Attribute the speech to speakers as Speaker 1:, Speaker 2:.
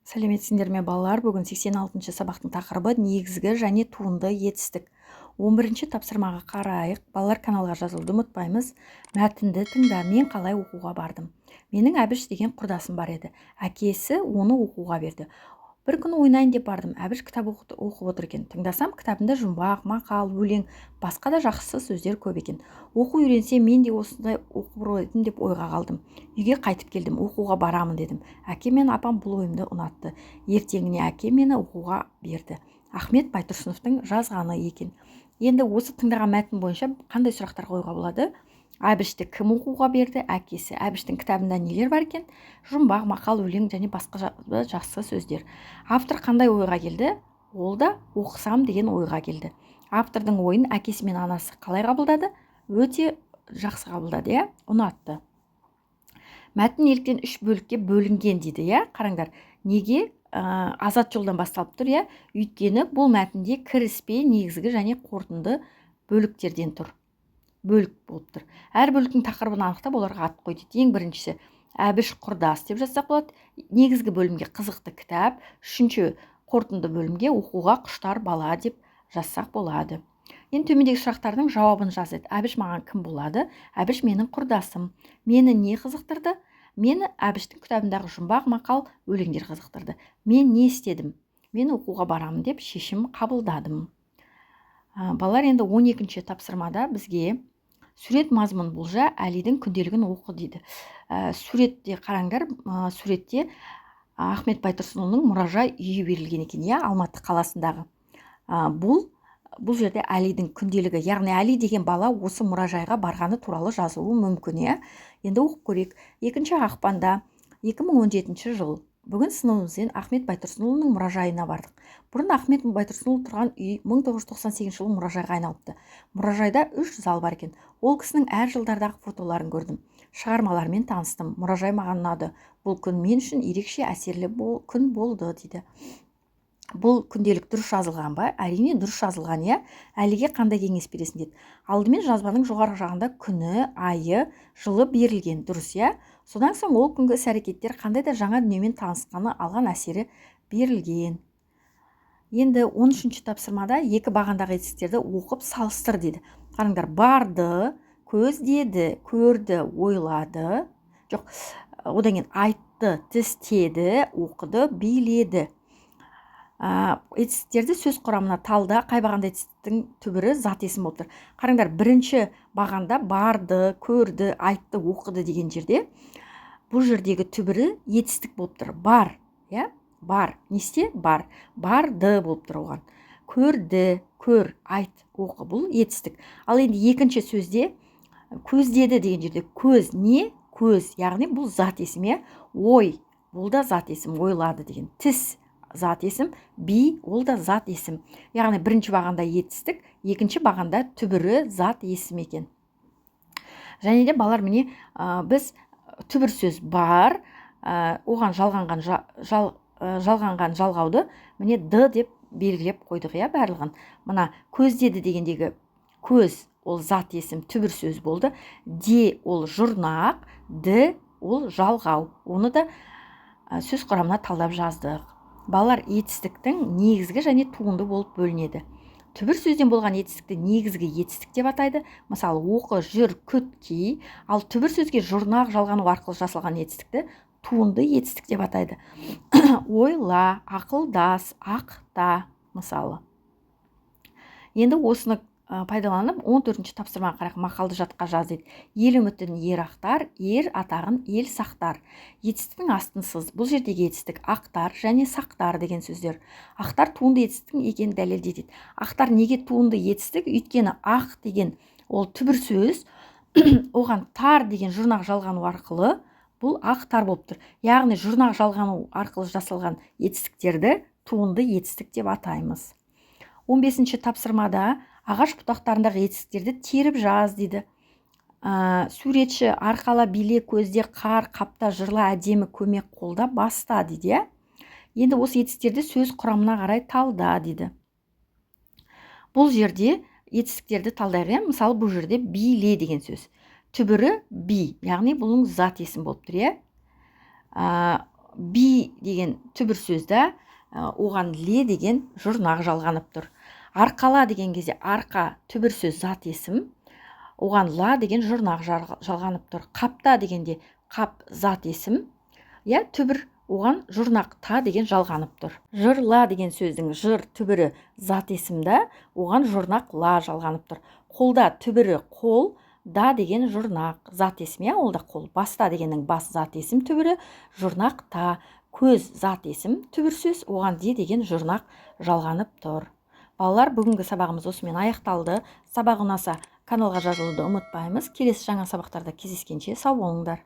Speaker 1: Сәлеметсіңдер ме балалар? Бүгін 86-шы сабақтың тақырыбы негізгі және туынды етістік. 11-ші тапсырмаға қарайық. Балалар, каналға жазылуды ұмытпаймыз. Мәтінді тыңда. Мен қалай оқуға бардым? Менің Әбіш деген құрдасым бар еді. Әкесі оны оқуға берді. Бір күні ойнайын деп бардым. Әбіш кітап оқып отыр екен. Тыңдасам, кітабында жұмбақ, мақал, өлең, басқа да жақсы сөздер көп екен. Оқу үйренсе, мен де осындай оқып едім деп ойға қалдым. Үйге қайтып келдім, оқуға барамын дедім. Әкем мен апам бұл ойымды ұнатты. Ертеңіне әкем мені оқуға берді. Ахмет Байтұрсыновтың жазғаны екен. Енді осы тыңдаған мәтін бойынша қандай сұрақтар қоюға болады? Әбішті кім оқуға берді? Әкесі. Әбіштің кітабында нелер бар екен? Жұмбақ, мақал, өлең және басқа жақсы сөздер. Автор қандай ойға келді? Ол да оқысам деген ойға келді. Автордың ойын әкесі мен анасы қалай қабылдады? Өте жақсы қабылдады, иә? Ұнатты. Мәтін неліктен 3 бөлікке бөлінген дейді, иә? Қараңдар, неге азат жолдан басталып тұр, иә? Өйткені бұл мәтінде кіріспе, негізгі және қорытынды бөліктерден тұр. Бөлік болып тұр. Әр бөліктің тақырыбын анықтап оларға ат қой дейді. Ең біріншісі Әбіш құрдас деп жазсақ болады. Негізгі бөлімге қызықты кітап, үшінші қорытынды бөлімге оқуға құштар бала деп жазсақ болады. Енді төмендегі сұрақтардың жауабын жазды. Әбіш маған кім болады? Әбіш менің құрдасым. Мені не қызықтырды? Мені Әбіштің кітабындағы жұмбақ, мақал, өлеңдер қызықтырды. Мен не істедім? Мен оқуға барамын деп шешім қабылдадым. Балалар, енді 12-ші тапсырмада бізге сурет мазмұн болжа, Әлидің күнделігін оқы дейді. Суретте қараңдар, суретте Ахмет Байтұрсынұлының мұражай үйі берілген екен, иә, Алматы қаласындағы. Бұл жерде Әлидің күнделігі, яғни Әли деген бала осы мұражайға барғаны туралы жазылуы мүмкін, иә. Енді оқып көрейік. 2 ақпанда 2017 жыл. Бүгін сыныбымызбен Ахмет Байтұрсынұлының мұражайына бардық. Бұрын Ахмет Байтұрсынұлы тұрған үй 1998 жылы мұражайға айналыпты. Мұражайда 3 зал бар екен. Ол кісінің әр жылдардағы фотоларын көрдім. Шығармалармен таныстым. Мұражай маған ұнады. Бұл күн мен үшін ерекше әсерлі күн болды дейді. Бұл күнделік дұрыс жазылған ба? Әрине дұрыс жазылған, иә. Әлиге қандай кеңес бересің дейді. Алдымен жазбаның жоғарғы жағында күні, айы, жылы берілген, дұрыс, иә. Содан соң ол күнгі іс-әрекеттер қандай да жаңа дүниемен танысқаны алған әсері берілген. Енді 13-ші тапсырмада екі бағандағы етістіктерді оқып салыстыр дейді. Қараңдар, барды, көздеді, көрді, ойлады. Жоқ, одан кейін айтты, тістеді, оқыды, биледі. Етістіктерді сөз құрамына талда, қай бағанда етістіктің түбірі зат есім болып тұр. Қараңдар, бірінші бағанда барды, көрді, айтты, оқыды деген жерде бұл жердегі түбірі етістік болып тұр. Бар, иә? Бар. Несте? Бар. Барды болып тұр оған. Көрді, көр, айт, оқы, бұл етістік. Ал енді екінші сөзде көздеді деген жерде көз не? Көз, яғни бұл зат есім, иә? Ой, бұл да зат есім, ойлады деген. Тіс, зат есім, би, ол да зат есім. Яғни бірінші бағанда етістік, екінші бағанда түбірі зат есім екен. Және де балалар, міне біз түбір сөз бар, оған жалғанған жалғауды міне д деп белгілеп қойдық, иә, барлығын. Мына көздеді дегендегі көз, ол зат есім, түбір сөз болды. Де, ол жұрнақ, д, ол жалғау. Оны да сөз құрамына талдап жаздық. Балалар, етістіктің негізгі және туынды болып бөлінеді. Түбір сөзден болған етістікті негізгі етістік деп атайды. Мысалы, оқы, жүр, күт, ки. Ал түбір сөзге жұрнақ жалғану арқылы жасалған етістікті туынды етістік деп атайды. Ойла, ақылдас, ақта, мысалы. Енді осыны пайдаланып 14-ші тапсырмаға қарайық. Мақалды жатқа жаз дейді. Ел үмітін ер ақтар, ер атағын ел сақтар. Етістіктің астын сыз. Бұл жердегі етістік ақтар және сақтар деген сөздер. Ақтар туынды етістіктің екенін дәлелдейді. Ақтар неге туынды етістік? Өйткені ақ деген ол түбір сөз, оған тар деген жұрнақ жалғану арқылы бұл ақтар болып тұр. Яғни жұрнақ жалғану арқылы жасалған етістіктерді туынды етістік деп атаймыз. 15-ші тапсырмада ағаш бұтақтарындағы етістіктерді теріп жаз дейді. Суретші арқала, биле, көзде, қар, қапта, жырла, әдемі, көмек, қолда, баста дейді. Енді осы етістіктерді сөз құрамына қарай талда дейді. Бұл жерде етістіктерді талдайық. Мысалы, бұл жерде биле деген сөз. Түбірі би, яғни бұның зат есім болып тұр, иә. би деген түбір сөзді оған ле деген жұрнақ жалғанып тұр. Арқала деген кезде арқа түбір сөз зат есім, оған ла деген жұрнақ жалғанып тұр. Қапта дегенде қап зат есім, түбір оған жұрнақ та деген жалғанып тұр. Жырла деген сөздің жыр түбірі зат есімді, оған жұрнақ ла жалғанып тұр. Қолда түбірі қол, да деген жұрнақ зат есім, ол да қол. Баста дегеннің бас зат есім түбірі жұрнақ та. Көз зат есім түбір сөз, оған де деген жұрнақ жалғанып тұр. Балалар, бүгінгі сабағымыз осымен аяқталды. Сабақ ұнаса каналға жазылуды ұмытпаймыз. Келесі жаңа сабақтарда кездескенше сау болыңдар.